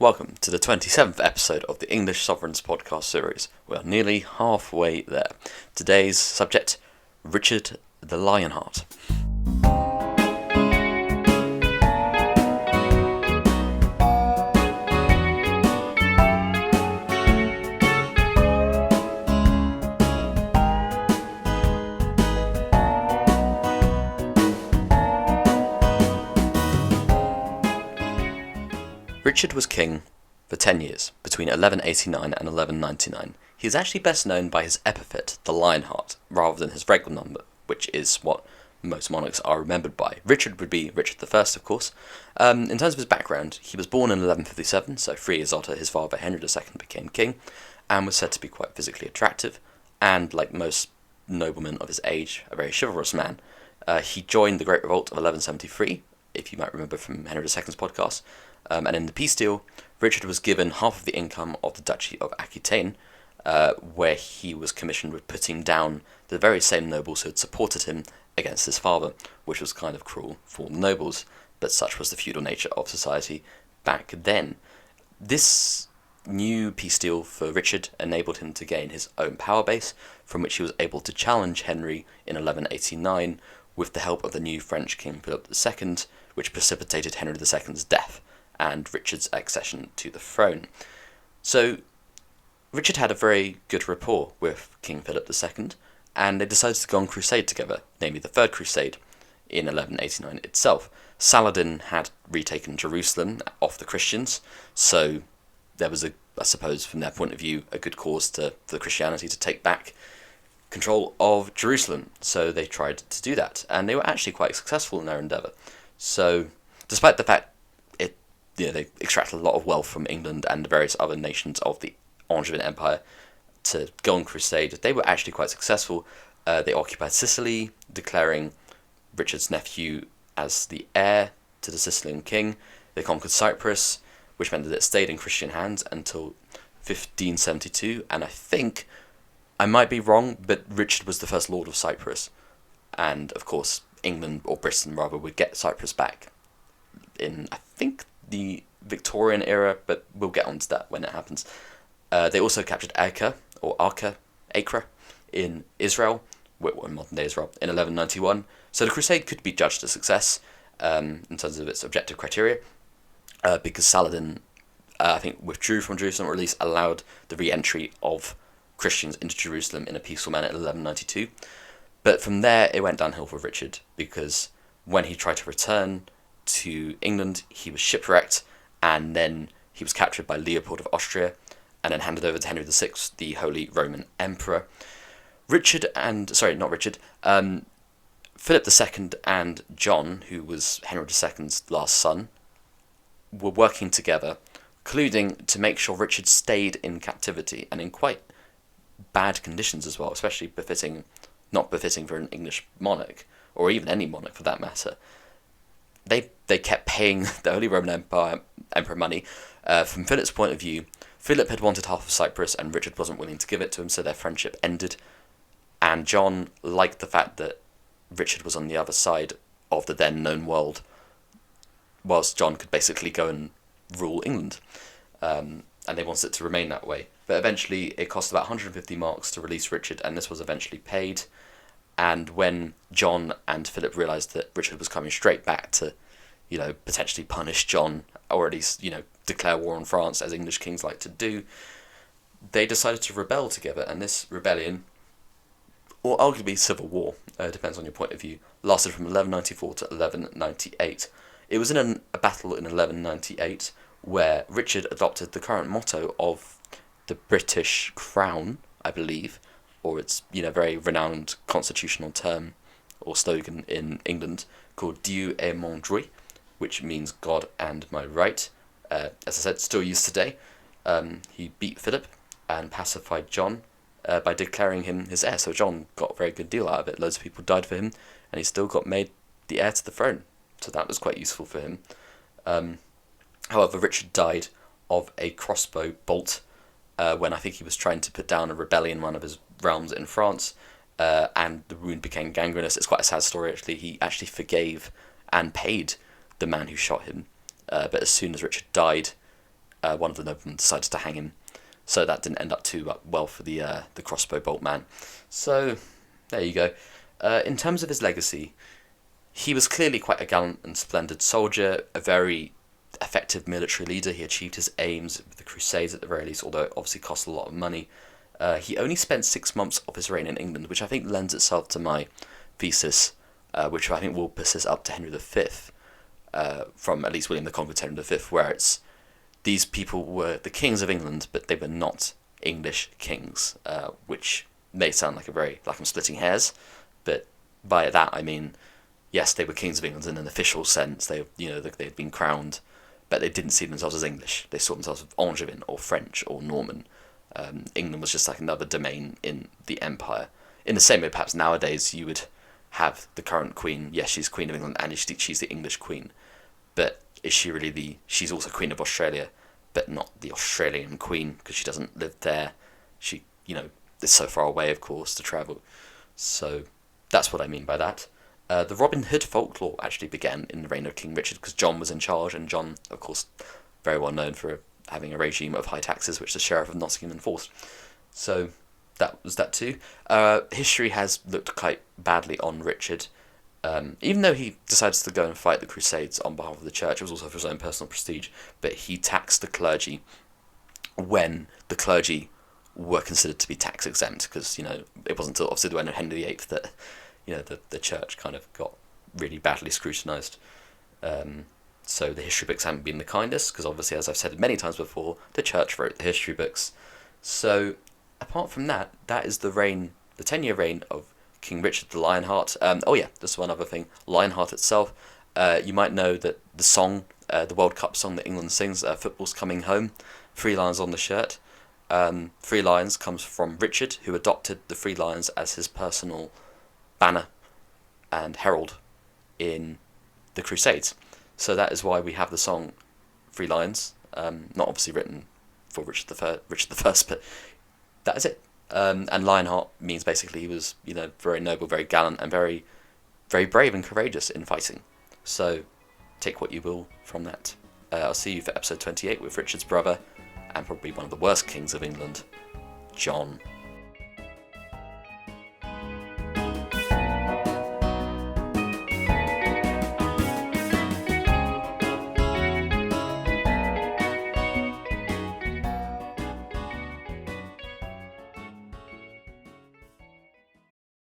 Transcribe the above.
Welcome to the 27th episode of the English Sovereigns podcast series. We are nearly halfway there. Today's subject, Richard the Lionheart. Richard was king for 10 years, between 1189 and 1199. He is actually best known by his epithet, the Lionheart, rather than his regular number, which is what most monarchs are remembered by. Richard would be Richard I, of course. In terms of his background, he was born in 1157, so 3 years after his father Henry II became king, and was said to be quite physically attractive, and like most noblemen of his age, a very chivalrous man. He joined the Great Revolt of 1173, if you might remember from Henry II's podcast, and in the peace deal, Richard was given half of the income of the Duchy of Aquitaine, where he was commissioned with putting down the very same nobles who had supported him against his father, which was kind of cruel for the nobles, but such was the feudal nature of society back then. This new peace deal for Richard enabled him to gain his own power base, from which he was able to challenge Henry in 1189 with the help of the new French King Philip II, which precipitated Henry II's death and Richard's accession to the throne. So Richard had a very good rapport with King Philip II, and they decided to go on crusade together, namely the Third Crusade, in 1189 itself. Saladin had retaken Jerusalem off the Christians, so there was, I suppose, from their point of view, a good cause for Christianity to take back control of Jerusalem. So they tried to do that, and they were actually quite successful in their endeavour. So, despite the fact they extracted a lot of wealth from England and the various other nations of the Angevin Empire to go on crusade, they were actually quite successful. They occupied Sicily, declaring Richard's nephew as the heir to the Sicilian king. They conquered Cyprus, which meant that it stayed in Christian hands until 1572, and I think, I might be wrong, but Richard was the first Lord of Cyprus, and of course England, or Britain rather, would get Cyprus back in, I think, the Victorian era, but we'll get onto that when it happens. They also captured Acre in Israel, in modern day Israel, in 1191. So the crusade could be judged a success in terms of its objective criteria, because Saladin, I think, withdrew from Jerusalem, or at least allowed the re-entry of Christians into Jerusalem in a peaceful manner in 1192. But from there, it went downhill for Richard, because when he tried to return to England, he was shipwrecked, and then he was captured by Leopold of Austria, and then handed over to Henry VI, the Holy Roman Emperor. Philip II and John, who was Henry II's last son, were working together, colluding to make sure Richard stayed in captivity, and in quite bad conditions as well, especially not befitting for an English monarch, or even any monarch for that matter. They kept paying the Holy Roman Emperor money. From Philip's point of view, Philip had wanted half of Cyprus, and Richard wasn't willing to give it to him, so their friendship ended. And John liked the fact that Richard was on the other side of the then known world, whilst John could basically go and rule England. And they wanted it to remain that way. But eventually, it cost about 150 marks to release Richard, and this was eventually paid. And when John and Philip realised that Richard was coming straight back to, potentially punish John, or at least, declare war on France, as English kings like to do, they decided to rebel together. And this rebellion, or arguably civil war, depends on your point of view, lasted from 1194 to 1198. It was in a battle in 1198 where Richard adopted the current motto of the British Crown, I believe, or its very renowned constitutional term or slogan in England called Dieu et mon droit, which means God and my right. As I said, still used today. He beat Philip and pacified John by declaring him his heir. So John got a very good deal out of it. Loads of people died for him, and he still got made the heir to the throne. So that was quite useful for him. However, Richard died of a crossbow bolt when I think he was trying to put down a rebellion in one of his realms in France, and the wound became gangrenous. It's quite a sad story, actually. He actually forgave and paid the man who shot him, but as soon as Richard died, one of the noblemen decided to hang him, so that didn't end up too well for the crossbow bolt man. So there you go. In terms of his legacy, he was clearly quite a gallant and splendid soldier, a very effective military leader. He achieved his aims with the Crusades at the very least, although it obviously cost a lot of money. He only spent 6 months of his reign in England, which I think lends itself to my thesis, which I think will persist up to Henry V, from at least William the Conqueror to Henry V, where it's these people were the kings of England, but they were not English kings, which may sound like I'm splitting hairs, but by that I mean, yes, they were kings of England in an official sense. They had been crowned, but they didn't see themselves as English. They saw themselves as Angevin or French or Norman. England was just like another domain in the empire. In the same way, perhaps nowadays you would have the current queen. Yes, she's Queen of England and she's the English queen, but is she really she's also Queen of Australia, but not the Australian queen because she doesn't live there. She, is so far away, of course, to travel. So that's what I mean by that. The Robin Hood folklore actually began in the reign of King Richard because John was in charge, and John, of course, very well known for having a regime of high taxes, which the Sheriff of Nottingham enforced. So that was that too. History has looked quite badly on Richard. Even though he decided to go and fight the Crusades on behalf of the church, it was also for his own personal prestige, but he taxed the clergy when the clergy were considered to be tax exempt, because, it wasn't until obviously the reign of Henry VIII that, the church kind of got really badly scrutinised. So the history books haven't been the kindest, because obviously, as I've said many times before, the church wrote the history books. So apart from that, that is the 10-year reign of King Richard the Lionheart. There's one other thing. Lionheart itself. You might know that the song, the World Cup song that England sings, "Football's Coming Home," 3 lions on the shirt. 3 lions comes from Richard, who adopted the 3 lions as his personal banner and herald in the Crusades. So that is why we have the song 3 Lions. Not obviously written for Richard the First, but that is it. And Lionheart means basically he was, very noble, very gallant, and very, very brave and courageous in fighting. So take what you will from that. I'll see you for episode 28 with Richard's brother, and probably one of the worst kings of England, John